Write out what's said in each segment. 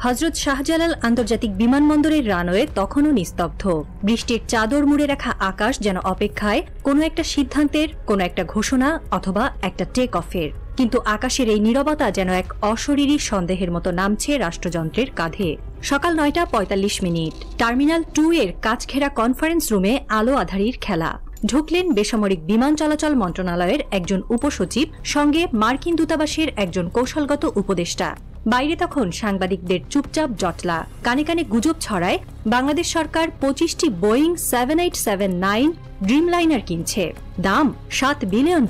হযরত শাহজালাল আন্তর্জাতিক বিমানবন্দরের রানওয়ে তখনও নিস্তব্ধ। বৃষ্টির চাদর মুড়ে রাখা আকাশ যেন অপেক্ষায় কোনো একটা সিদ্ধান্তের, কোনো একটা ঘোষণা অথবা একটা টেক অফের। কিন্তু আকাশের এই নীরবতা যেন এক অশরীরী সন্দেহের মতো নামছে রাষ্ট্রযন্ত্রের কাঁধে। সকাল 9:45। টার্মিনাল 2 এর কাচঘেরা কনফারেন্স রুমে আলো আঁধারির খেলা। ঢুকলেন বেসামরিক বিমান চলাচল মন্ত্রণালয়ের একজন উপসচিব, সঙ্গে মার্কিন দূতাবাসের একজন কৌশলগত উপদেষ্টা। বাইরে তখন সাংবাদিকদের চুপচাপ জটলা। কানে কানে গুজব ছড়ায় বাংলাদেশ সরকার 25টি বোয়িং 7879 ড্রিমলাইনার কিনছে, দাম $7 বিলিয়ন।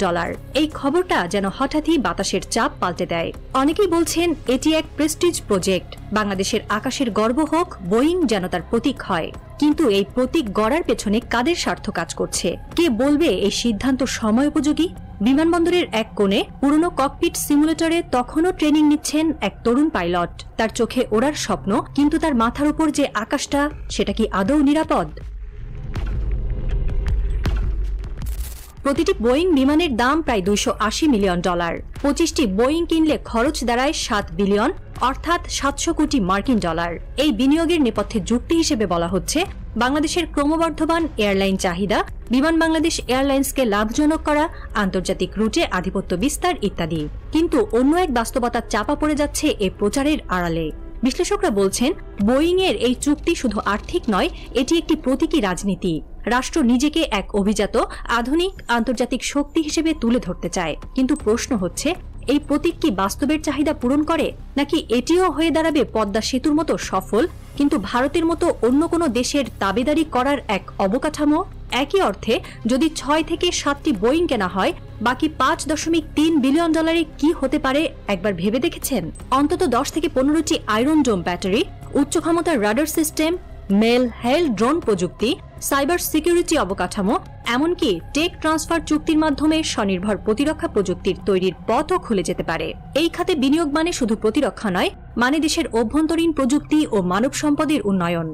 এই খবরটা যেন হঠাৎই বাতাসের চাপ পাল্টে দেয়। অনেকেই বলছেন এটি এক প্রেস্টিজ প্রজেক্ট, বাংলাদেশের আকাশের গর্ব হোক, বোয়িং যেন তার প্রতীক হয়। কিন্তু এই প্রতীক গড়ার পেছনে কাদের স্বার্থ কাজ করছে? কে বলবে এই সিদ্ধান্ত সময় উপযোগী? বিমানবন্দরের এক কোণে পুরনো ককপিট সিমুলেটরে তখনও ট্রেনিং নিচ্ছেন এক তরুণ পাইলট। তার চোখে ওড়ার স্বপ্ন, কিন্তু তার মাথার উপর যে আকাশটা, সেটা কি আদৌ নিরাপদ? প্রতিটি বোয়িং বিমানের দাম প্রায় $280 মিলিয়ন। 25টি বোয়িং কিনলে খরচ দাঁড়ায় $7 বিলিয়ন, অর্থাৎ $700 কোটি মার্কিন। এই বিনিয়োগের নেপথ্যে যুক্তি হিসেবে বলা হচ্ছে বাংলাদেশের ক্রমবর্ধমান এয়ারলাইন চাহিদা, বিমান বাংলাদেশ এয়ারলাইন্সকে লাভজনক করা, আন্তর্জাতিক রুটে আধিপত্য বিস্তার ইত্যাদি। কিন্তু অন্য এক বাস্তবতা চাপা পড়ে যাচ্ছে এ প্রচারের আড়ালে। বিশ্লেষকরা বলছেন বোয়িং এর এই চুক্তি শুধু আর্থিক নয়, এটি একটি প্রতীকী রাজনীতি। রাষ্ট্র নিজেকে এক অভিজাত আধুনিক আন্তর্জাতিক শক্তি হিসেবে তুলে ধরতে চায়। কিন্তু প্রশ্ন হচ্ছে, এই প্রতীক কি বাস্তবের চাহিদা পূরণ করে, নাকি এটিও হয়ে দাঁড়াবে পদ্মা সেতুর মতো সফল কিন্তু ভারতের মতো অন্য কোনো দেশের দাবিদারি করার এক অবকাঠামো? একই অর্থে যদি 6 থেকে 7টি বোয়িং কেনা হয়, বাকি $5.3 বিলিয়ন কি হতে পারে একবার ভেবে দেখেছেন? অন্তত 10 থেকে 15টি আয়রন ডোম ব্যাটারি, উচ্চ ক্ষমতার রাডার সিস্টেম, মেল হেল ড্রোন প্রযুক্তি, সাইবার সিকিউরিটি অবকাঠামো, এমনকি টেক ট্রান্সফার চুক্তির মাধ্যমে স্বনির্ভর প্রতিরক্ষা প্রযুক্তির তৈরির পথও খুলে যেতে পারে। এই খাতে বিনিয়োগ মানে শুধু প্রতিরক্ষা নয়, মানে দেশের অভ্যন্তরীণ প্রযুক্তি ও মানব সম্পদের উন্নয়ন।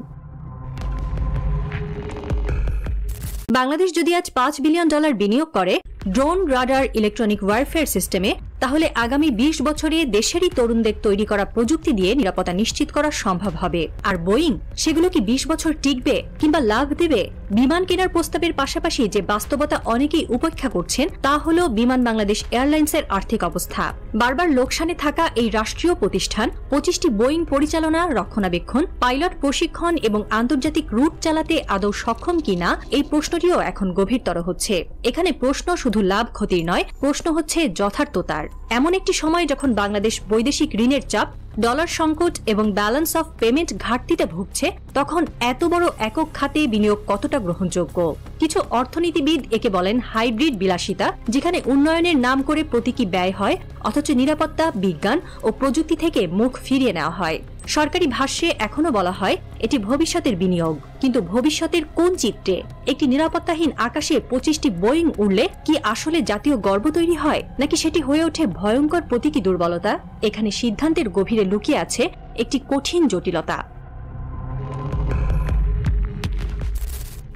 বাংলাদেশ যদি আজ $5 বিলিয়ন বিনিয়োগ করে ড্রোন, রাডার, ইলেকট্রনিক ওয়ারফেয়ার সিস্টেমে, তাহলে আগামী 20 বছরে দেশেরই তরুণদের তৈরি করা প্রযুক্তি দিয়ে নিরাপত্তা নিশ্চিত করা সম্ভব হবে। আর বোয়িং সেগুলো কি 20 বছর টিকবে কিংবা লাভ দেবে? বিমান কেনার প্রস্তাবের পাশাপাশি যে বাস্তবতা অনেকেই উপেক্ষা করছেন তা হলো বিমান বাংলাদেশ এয়ারলাইন্সের আর্থিক অবস্থা। বারবার লোকসানে থাকা এই রাষ্ট্রীয় প্রতিষ্ঠান 25টি বোয়িং পরিচালনা, রক্ষণাবেক্ষণ, পাইলট প্রশিক্ষণ এবং আন্তর্জাতিক রুট চালাতে আদৌ সক্ষম কিনা, এই প্রশ্নটিও এখন গভীরতর হচ্ছে। এখানে প্রশ্ন শুধু লাভ ক্ষতির নয়, প্রশ্ন হচ্ছে যথার্থতার। এমন একটি সময় যখন বাংলাদেশ বৈদেশিক ঋণের চাপ, ডলার সংকট এবং ব্যালেন্স অফ পেমেন্ট ঘাটতিতে ভুগছে, তখন এত বড় একক খাতে বিনিয়োগ কতটা গ্রহণযোগ্য? কিছু অর্থনীতিবিদ একে বলেন হাইব্রিড বিলাসিতা, যেখানে উন্নয়নের নাম করে প্রতীকী ব্যয় হয়, অথচ নিরাপত্তা, বিজ্ঞান ও প্রযুক্তি থেকে মুখ ফিরিয়ে নেওয়া হয়। সরকারি ভাষ্যে এখনো বলা হয় এটি ভবিষ্যতের বিনিয়োগ, কিন্তু ভবিষ্যতের কোন চিত্রে? একটি নিরাপত্তাহীন আকাশে 25টি বোয়িং উড়লে কি আসলে জাতীয় গর্ব তৈরি হয়, নাকি সেটি হয়ে ওঠে ভয়ঙ্কর প্রতীকী দুর্বলতা? এখানে সিদ্ধান্তের গভীরে লুকিয়ে আছে একটি কঠিন জটিলতা।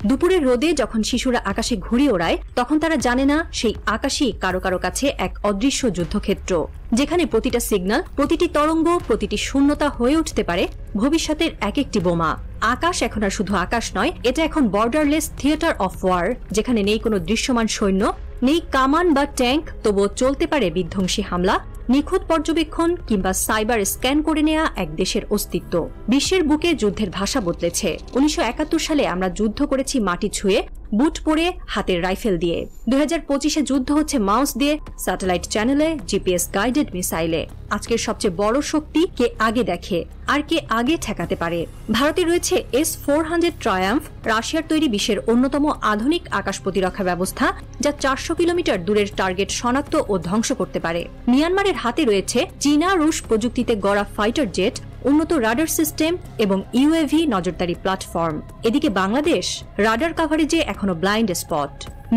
দুপুরের রোদে যখন শিশুরা আকাশে ঘুড়ি ওড়ায়, তখন তারা জানে না সেই আকাশই কারো কারো কাছে এক অদৃশ্য যুদ্ধক্ষেত্র, যেখানে প্রতিটা সিগন্যাল, প্রতিটি তরঙ্গ, প্রতিটি শূন্যতা হয়ে উঠতে পারে ভবিষ্যতের এক একটি বোমা। আকাশ এখন আর শুধু আকাশ নয়, এটা এখন বর্ডারলেস থিয়েটার অফ ওয়ার, যেখানে নেই কোনো দৃশ্যমান সৈন্য, নেই কামান বা ট্যাঙ্ক, তবুও চলতে পারে বিধ্বংসী হামলা, নিখুঁত পর্যবেক্ষণ কিংবা সাইবার স্ক্যান করে নেওয়া এক দেশের অস্তিত্ব। বিশ্বের বুকে যুদ্ধের ভাষা বদলেছে। 1971 সালে আমরা যুদ্ধ করেছি মাটি ছুঁয়ে, বুট পরে, হাতের রাইফেল দিয়ে। 2025-এ যুদ্ধ হচ্ছে মাউস দিয়ে, স্যাটেলাইট চ্যানেলে, জিপিএস গাইডেড মিসাইলে। আজকের সবচেয়ে বড় শক্তি কে আগে দেখে আর কে আগে ঠেকাতে পারে। ভারতে রয়েছে S-400 ট্রায়াম্ফ, রাশিয়ার তৈরি বিশ্বের অন্যতম আধুনিক আকাশ প্রতিরক্ষা ব্যবস্থা, যা 400 কিলোমিটার দূরের টার্গেট শনাক্ত ও ধ্বংস করতে পারে। মিয়ানমারের হাতে রয়েছে চীনা রুশ প্রযুক্তিতে গড়া ফাইটার জেট, উন্নত রাডার সিস্টেম এবং ইউএভি নজরদারি প্ল্যাটফর্ম। এদিকে বাংলাদেশ রাডার কাভারেজে এখনো ব্লাইন্ড স্পট।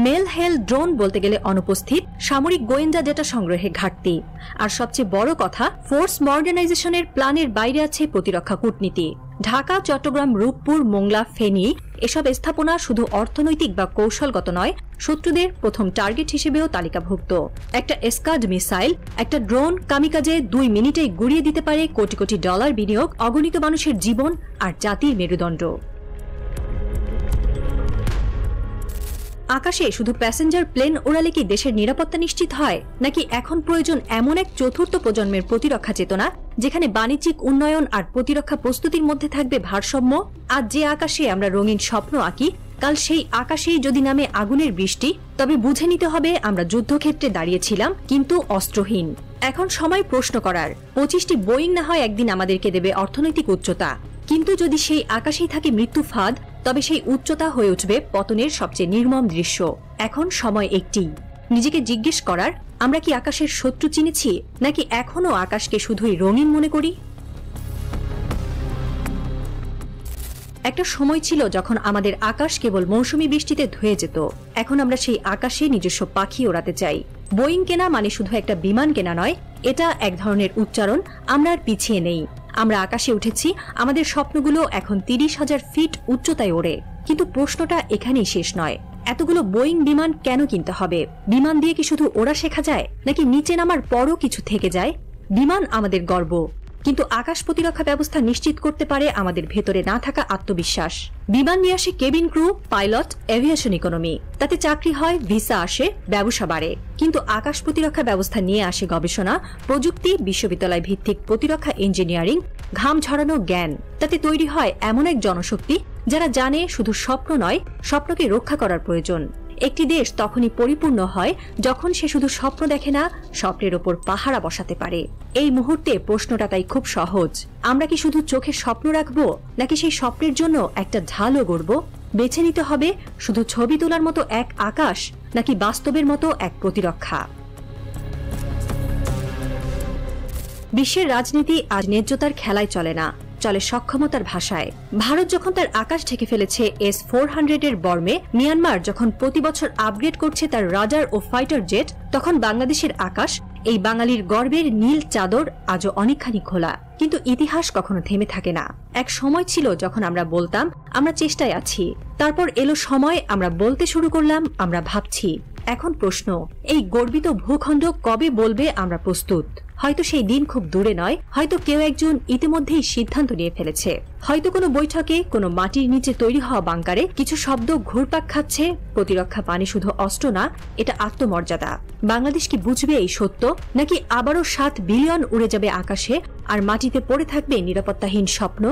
মেল হেল ড্রোন বলতে গেলে অনুপস্থিত, সামরিক গোয়েন্দা ডেটা সংগ্রহে ঘাটতি, আর সবচেয়ে বড় কথা, ফোর্স মডার্নাইজেশনের প্ল্যানের বাইরে আছে প্রতিরক্ষা কূটনীতি। ঢাকা, চট্টগ্রাম, রূপপুর, মোংলা, ফেনী এসব স্থাপনা শুধু অর্থনৈতিক বা কৌশলগত নয়, শত্রুদের প্রথম টার্গেট হিসেবেও তালিকাভুক্ত। একটা স্কাড মিসাইল, একটা ড্রোন কামিকাজে 2 মিনিটেই গুড়িয়ে দিতে পারে কোটি কোটি ডলার বিনিয়োগ, অগণিত মানুষের জীবন আর জাতির মেরুদণ্ড। আকাশে শুধু প্যাসেঞ্জার প্লেন ওড়ালে কি দেশের নিরাপত্তা নিশ্চিত হয়, নাকি এখন প্রয়োজন এমন এক চতুর্থ প্রজন্মের প্রতিরক্ষা চেতনা যেখানে বাণিজ্যিক উন্নয়ন আর প্রতিরক্ষা প্রস্তুতির মধ্যে থাকবে ভারসাম্য? আজ যে আকাশে আমরা রঙিন স্বপ্ন আঁকি, কাল সেই আকাশেই যদি নামে আগুনের বৃষ্টি, তবে বুঝে নিতে হবে আমরা যুদ্ধক্ষেত্রে দাঁড়িয়েছিলাম কিন্তু অস্ত্রহীন। এখন সময় প্রশ্ন করার, 25টি বোয়িং না হয় একদিন আমাদেরকে দেবে অর্থনৈতিক উচ্চতা, কিন্তু যদি সেই আকাশেই থাকে মৃত্যু ফাঁদ, তবে সেই উচ্চতা হয়ে উঠবে পতনের সবচেয়ে নির্মম দৃশ্য। এখন সময় একটি, নিজেকে জিজ্ঞেস করার, আমরা কি আকাশের শত্রু চিনেছি, নাকি এখনো আকাশকে শুধুই রঙিন মনে করি? একটা সময় ছিল যখন আমাদের আকাশ কেবল মৌসুমী বৃষ্টিতে ধুয়ে যেত। এখন আমরা সেই আকাশে নিজস্ব পাখি ওড়াতে চাই। বোয়িং কেনা মানে শুধু একটা বিমান কেনা নয়, এটা এক ধরনের উচ্চারণ। আমরা আর পিছিয়ে নেই, আমরা আকাশে উঠেছি, আমাদের স্বপ্নগুলো এখন 30,000 ফিট উচ্চতায় ওড়ে। কিন্তু প্রশ্নটা এখানেই শেষ নয়, এতগুলো বোয়িং বিমান কেন কিনতে হবে? বিমান দিয়ে কি শুধু ওড়া শেখা যায়, নাকি নিচে নামার পরও কিছু থেকে যায়? বিমান আমাদের গর্ব, কিন্তু আকাশ প্রতিরক্ষা ব্যবস্থা নিশ্চিত করতে পারে আমাদের ভেতরে না থাকা আত্মবিশ্বাস। বিমান নিয়ে আসে cabin crew, pilot, aviation economy, তাতে চাকরি হয়, ভিসা আসে, ব্যবসা বাড়ে। কিন্তু আকাশ প্রতিরক্ষা ব্যবস্থা নিয়ে আসে গবেষণা, প্রযুক্তি, বিশ্ববিদ্যালয় ভিত্তিক প্রতিরক্ষা ইঞ্জিনিয়ারিং, ঘাম ঝরানো জ্ঞান। তাতে তৈরি হয় এমন এক জনশক্তি যারা জানে শুধু স্বপ্ন নয়, স্বপ্নকে রক্ষা করার প্রয়োজন। একটি দেশ তখনই পরিপূর্ণ হয় যখন সে শুধু স্বপ্ন দেখে না, স্বপ্নের ওপর পাহারা বসাতে পারে। এই মুহূর্তে প্রশ্নটা তাই খুব সহজ, আমরা কি শুধু চোখের স্বপ্ন রাখবো, নাকি সেই স্বপ্নের জন্য একটা ঢালও গড়ব? বেছে নিতে হবে শুধু ছবি তোলার মতো এক আকাশ, নাকি বাস্তবের মতো এক প্রতিরক্ষা। বিশ্বের রাজনীতি আজ ন্যায্যতার খেলায় চলে না, চলে সক্ষমতার ভাষায়। ভারত যখন তার আকাশ ঢেকে ফেলেছে S-400 এর বর্মে, মিয়ানমার যখন প্রতি বছর আপগ্রেড করছে তার রাডার ও ফাইটার জেট, তখন বাংলাদেশের আকাশ, এই বাঙালির গর্বের নীল চাদর, আজও অনেকখানি খোলা। কিন্তু ইতিহাস কখনো থেমে থাকে না। এক সময় ছিল যখন আমরা বলতাম আমরা চেষ্টায় আছি, তারপর এলো সময় আমরা বলতে শুরু করলাম আমরা ভাবছি। এখন প্রশ্ন, এই গর্বিত ভূখণ্ড কবে বলবে আমরা প্রস্তুত? হয়তো সেই দিন খুব দূরে নয়, হয়তো কেউ একজন ইতিমধ্যেই সিদ্ধান্ত নিয়ে ফেলেছে। হয়তো কোনো বৈঠকে, কোনো মাটির নিচে তৈরি হওয়া বাংকারে কিছু শব্দ ঘুরপাক খাচ্ছে, প্রতিরক্ষা পানি শুধু অস্ত্র না, এটা আত্মমর্যাদা। বাংলাদেশ কি বুঝবে এই সত্য, নাকি আবারও 7 বিলিয়ন উড়ে যাবে আকাশে আর মাটিতে পড়ে থাকবে নিরাপত্তাহীন স্বপ্ন?